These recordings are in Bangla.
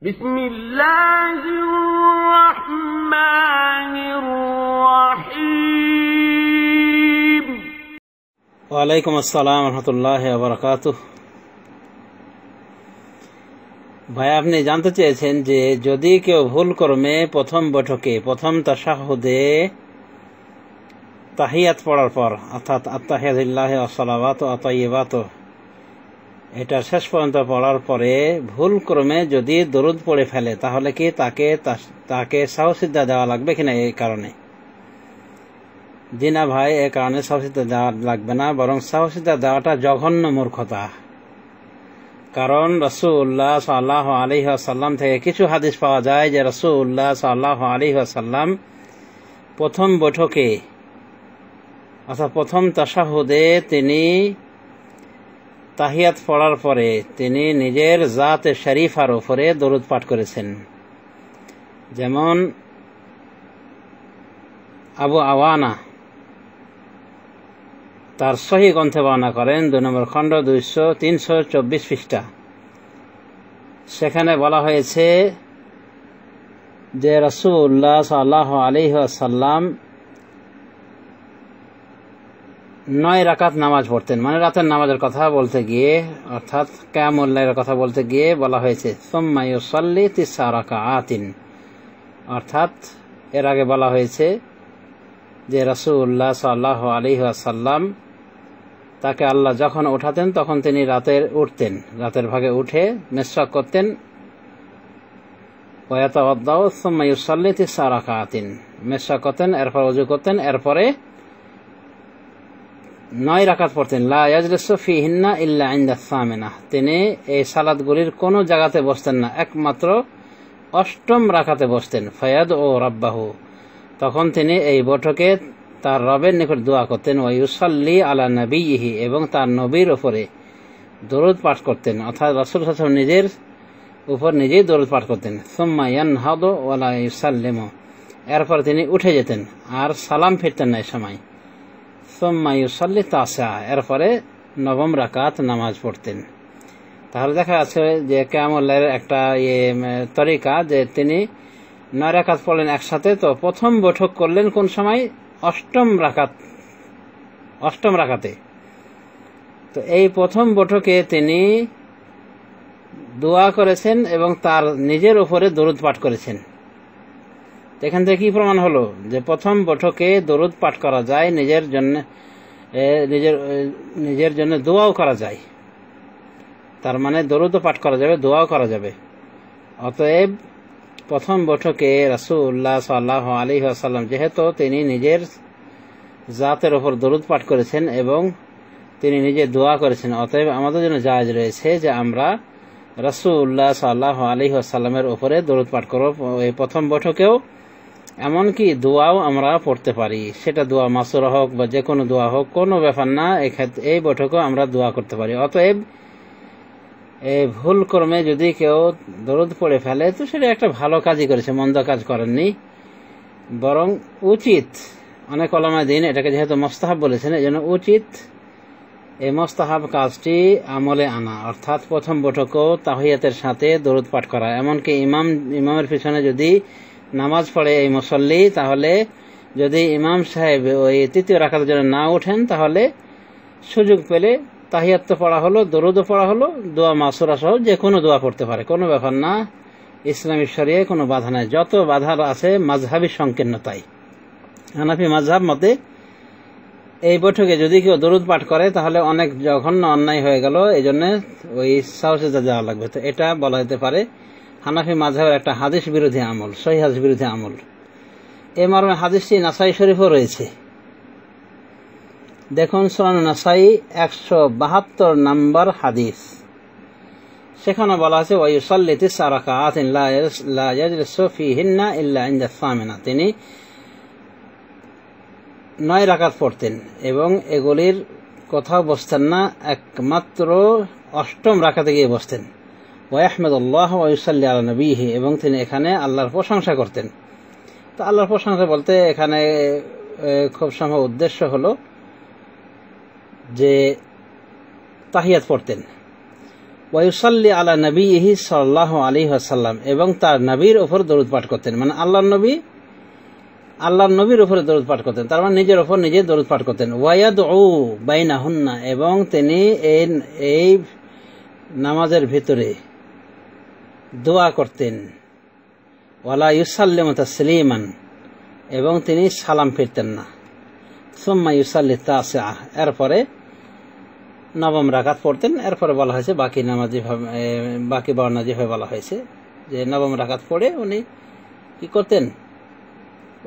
بسم الله الرحمن الرحيم ওয়ালাইকুম আসসালাম রহমতুল্লাহ বারাকাতুহ। ভাই, আপনি জানতে চেয়েছেন যে যদি কেউ ভুল ক্রমে প্রথম বৈঠকে প্রথম তাশাহুদে তাহিয়াত পড়ার পর অর্থাৎ আত্তাহিয়াতুল্লাহ ওয়া সালাওয়াতু ওয়া তাইয়্যিবাতু এটা শেষ পর্যন্ত পড়ার পরে ভুল ক্রমে যদি দরুদ পড়ে ফেলে তাহলে কি তাকে সাহসিদ্ধা দেওয়া লাগবে কিনা? এই কারণে জি না ভাই, এই কারণে সাহসিদ্ধা দেওয়া লাগবে না, বরং সাহসিদ্ধা দেওয়াটা জঘন্য মূর্খতা। কারণ রাসূলুল্লাহ সাল্লাল্লাহু আলাইহি ওয়াসাল্লাম থেকে কিছু হাদিস পাওয়া যায় যে রাসূলুল্লাহ সাল্লাল্লাহু আলাইহি ওয়াসাল্লাম প্রথম বৈঠকে অর্থাৎ প্রথম তাশাহুদে তিনি তাহিয়াত পড়ার পরে তিনি নিজের জাতে শরীফার উপরে দরুদ পাঠ করেছেন। যেমন আবু আওয়ানা তার সহিহ গ্রন্থে বর্ণনা করেন 2 নম্বর খণ্ড 324 পৃষ্ঠা। সেখানে বলা হয়েছে যে রাসূলুল্লাহ সাল্লাল্লাহু আলাইহি ওয়াসাল্লাম 9 রাকাত নামাজ পড়তেন। মানে রাতের নামাজের কথা বলতে গিয়ে অর্থাৎ কিয়ামুল লাইলের কথা বলতে গিয়ে বলা হয়েছে সুম্মা ইউসাল্লি 9 রাকাআতিন, অর্থাৎ এর আগে বলা হয়েছে যে রাসূলুল্লাহ সাল্লাল্লাহু আলাইহি ওয়াসাল্লাম তাকে আল্লাহ যখন উঠাতেন তখন তিনি রাতের ভাগে উঠে মিসওয়াক করতেন, ওয়া ইয়াতাওয়াদ্দাউ সুম্মা ইউসাল্লি 9 রাকাআতিন, মিসওয়াক করতেন, এরপর ওযু করতেন, এরপরে 9 রাকাত পড়তেন। লা ইয়াজলিসু ফিহিন্না ইল্লা ইনদা সামিনা, তিনি এই সালাতগুলির কোনো জায়গাতে বসতেন না, একমাত্র 8ম রাকাতে বসতেন। ফায়াদউ রাব্বাহু, তখন তিনি এই বৈঠকে তার রবের নিকট দোয়া করতেন। ওয়া ইউসাল্লি আলা নবিয়িহি, এবং তার নবীর উপরে দরুদ পাঠ করতেন, অর্থাৎ রাসূল সাল্লাল্লাহু আলাইহি ওয়াসাল্লাম নিজের উপর নিজেই দরুদ পাঠ করতেন। সুম্মা ইয়ানহাদু ওয়া লা ইউসাল্লিমু, এরপর তিনি উঠে যেতেন আর সালাম ফিরতেন না এই সময়। সুম্মা ইউসাল্লি 9, এরপরে 9ম রাকাত নামাজ পড়তেন। তাহলে দেখা যাচ্ছে যে কিয়ামুল লাইলের একটা তরিকা যে তিনি 9 রাকাত পড়লেন একসাথে। তো প্রথম বৈঠক করলেন কোন সময়? 8ম রাকাতে। তো এই প্রথম বৈঠকে তিনি দোয়া করেছেন এবং তার নিজের উপরে দরুদ পাঠ করেছেন। এখান থেকে কি প্রমাণ হলো যে প্রথম বৈঠকে দরুদ পাঠ করা যায়, নিজের জন্য দোয়াও করা যায়। তার মানে দরুদও পাঠ করা যাবে, দোয়াও করা যাবে। অতএব প্রথম বৈঠকে রাসূলুল্লাহ সাল্লাল্লাহু আলাইহি ওয়াসাল্লাম যেহেতু তিনি নিজের জাতের উপর দরুদ পাঠ করেছেন এবং তিনি নিজে দোয়া করেছেন, অতএব আমাদের জন্য জায়েজ রয়েছে যে আমরা রাসূলুল্লাহ সাল্লাল্লাহু আলাইহি ওয়াসাল্লামের উপরে দরুদ পাঠ করব এই প্রথম বৈঠকেও। এমনকি দোয়াও আমরা পড়তে পারি, সেটা দোয়া মাসুরা হোক বা যে কোনো দোয়া হোক, কোনো ব্যাপার না, এই বৈঠকেও আমরা দোয়া করতে পারি। অতএব এই ভুল ক্রমে যদি কেউ দরুদ পড়ে ফেলে তো সেটা একটা ভালো কাজই করেছে, মন্দ কাজ করেননি, বরং উচিত। অনেক উলামায়ে দ্বীন এটাকে যেহেতু মুস্তাহাব বলেছেন, এজন্য উচিত এই মুস্তাহাব কাজটি আমলে আনা, অর্থাৎ প্রথম বৈঠকেও তাহিয়াতের সাথে দরুদ পাঠ করা। এমনকি ইমামের পিছনে যদি নামাজ পড়ে এই মুসল্লি, তাহলে যদি ইমাম সাহেব ওই 3য় রাকাতের জন্য না ওঠেন তাহলে সুযোগ পেলে তাহিয়াত তো পড়া হলো, দরুদও পড়া হলো, দোয়া মাসুরা সহ যে কোনো দোয়া পড়তে পারে, কোনো ব্যাপার না। ইসলামী শরিয়ায় কোনো বাধা নাই, যত বাধা আছে মাযহাবী সংকীর্ণতায়। হানাফি মাযহাব মতে এই বৈঠকে যদি কেউ দরুদ পাঠ করে তাহলে অনেক জঘন্য অন্যায় হয়ে গেল, এই জন্য ওই সাহসিদ্ধা দেওয়া লাগবে। তো এটা বলা যেতে পারে হানাফি মাযহাবের একটা হাদিস বিরোধী আমল, সহিহ হাদিস বিরোধী আমল। এই মর্মে হাদিসটি নাসাই শরীফও রয়েছে। দেখুন সুনান নাসাই 172 নম্বর হাদিস, সেখানে বলা আছে ওয়া ইউসাল্লি 9 রাকাআতিন লা ইয়াজলিসু ফিহিন্না ইল্লা ইনদা সামিনা, তিনি 9 রাকাত পড়তেন এবং এগুলির কোথাও বসতেন না, একমাত্র 8ম রাকাতে গিয়ে বসতেন। ওয়া ইয়াহমাদুল্লাহ ওয়া ইউসাল্লি আলা নবিয়িহি, এবং তিনি এখানে আল্লাহর প্রশংসা করতেন। তো আল্লাহর প্রশংসা বলতে এখানে খুব সম্ভব উদ্দেশ্য হলো যে তাহিয়াত পড়তেন। ওয়া ইউসাল্লি আলা নবিয়িহি সাল্লাল্লাহু আলাইহি ওয়াসাল্লাম, এবং তার নবীর উপর দরুদ পাঠ করতেন। মানে আল্লাহর নবীর উপরে দরুদ পাঠ করতেন, তার মানে নিজের উপর নিজে দরুদ পাঠ করতেন। ওয়ায়াদউ বাইনাহুন্না, এবং তিনি এই নামাজের ভিতরে দোয়া করতেন। ওয়ালা ইউসাল্লিমু তাসলিমান, এবং তিনি সালাম ফিরতেন না। সুম্মা ইউসাল্লি তাসিআ, এরপরে নবম রাকাত পড়তেন। এরপরে বলা হয়েছে বাকি নামাজ বাকি বর্ণনা যেভাবে বলা হয়েছে যে নবম রাকাত পড়ে উনি কি করতেন,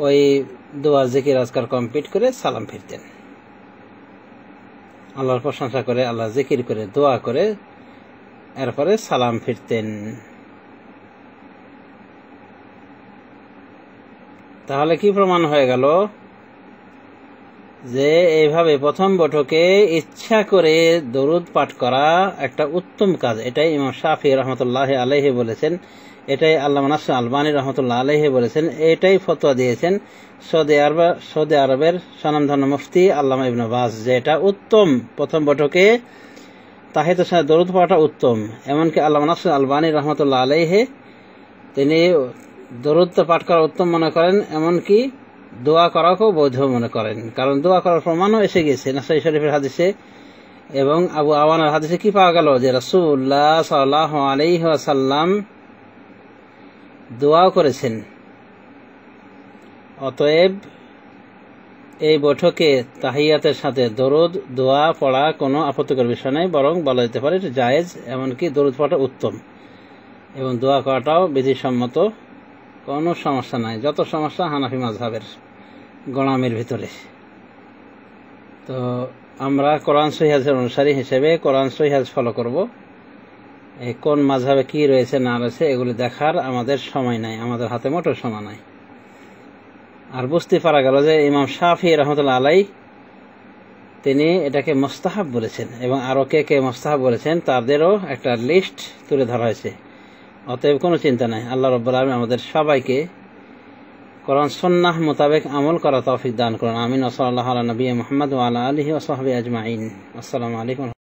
ওই দোয়া জিকির আজকার কমপ্লিট করে সালাম ফিরতেন। আল্লাহর প্রশংসা করে, আল্লাহ জিকির করে, দোয়া করে এরপরে সালাম ফিরতেন। তাহলে কি প্রমাণ হয়ে গেল যে এইভাবে প্রথম বৈঠকে ইচ্ছা করে দরুদ পাঠ করা একটা উত্তম কাজ। এটাই ইমাম শাফি রহমতুল্লাহ আলাইহি বলেছেন, এটাই আল্লামা নাসির আলবানী রহমতুল্লাহ আলাইহি বলেছেন, এটাই ফতোয়া দিয়েছেন সৌদি আরবের স্বনামধন্য মুফতি আল্লামা ইবনে বাজ, যে এটা উত্তম, প্রথম বৈঠকে তাহিয়াতুস সালাত দরুদ পড়াটা উত্তম। এমনকি আল্লামা নাসির আলবানী রহমতুল্লাহ আলাইহি তিনি দরুদ পাঠ করা উত্তম মনে করেন, এমনকি দোয়া করাকেও বৈধ মনে করেন। কারণ দোয়া করার প্রমাণও এসে গেছে নাসাই শরীফের হাদিসে এবং আবু আওয়ানার হাদিসে কি পাওয়া গেল, যে রাসূলুল্লাহ সাল্লাল্লাহু আলাইহি ওয়াসাল্লাম দোয়াও করেছেন। অতএব এই বৈঠকে তাহিয়াতের সাথে দরুদ দোয়া পড়া কোনো আপত্তিকর বিষয় নয়, বরং বলা যেতে পারে এটা জায়েজ। এমনকি দরুদ পড়াটা উত্তম এবং দোয়া করাটাও বিধিসম্মত, কোনো সমস্যা নাই। যত সমস্যা হানাফি মাযহাবের গোলামের ভিতরে। তো আমরা কোরআন সহিহ হাদিসের অনুসারী হিসেবে কোরআন সহিহ হাদিস ফলো করব। কোন মাযহাবে কি রয়েছে না রয়েছে এগুলি দেখার আমাদের সময় নাই, আমাদের হাতে মোটেও সময় নাই। আর বুঝতে পারা গেল যে ইমাম শাফি রহমতুল্লাহ আলাইহি তিনি এটাকে মুস্তাহাব বলেছেন, এবং আরো কে কে মুস্তাহাব বলেছেন তাদেরও একটা লিস্ট তুলে ধরা হয়েছে। অতএব কোনো চিন্তা নাই। আল্লাহ রাব্বুল আলামিন আমাদের সবাইকে কোরআন সুন্নাহ মোতাবেক আমল করা তৌফিক দান করুন। আমিন। ওয়া সাল্লাল্লাহু আলা নবিয়্যিনা মুহাম্মদ ওয়া আলা আলিহি ওয়া সাহবিহি আজমাইন। আসসালামু আলাইকুম।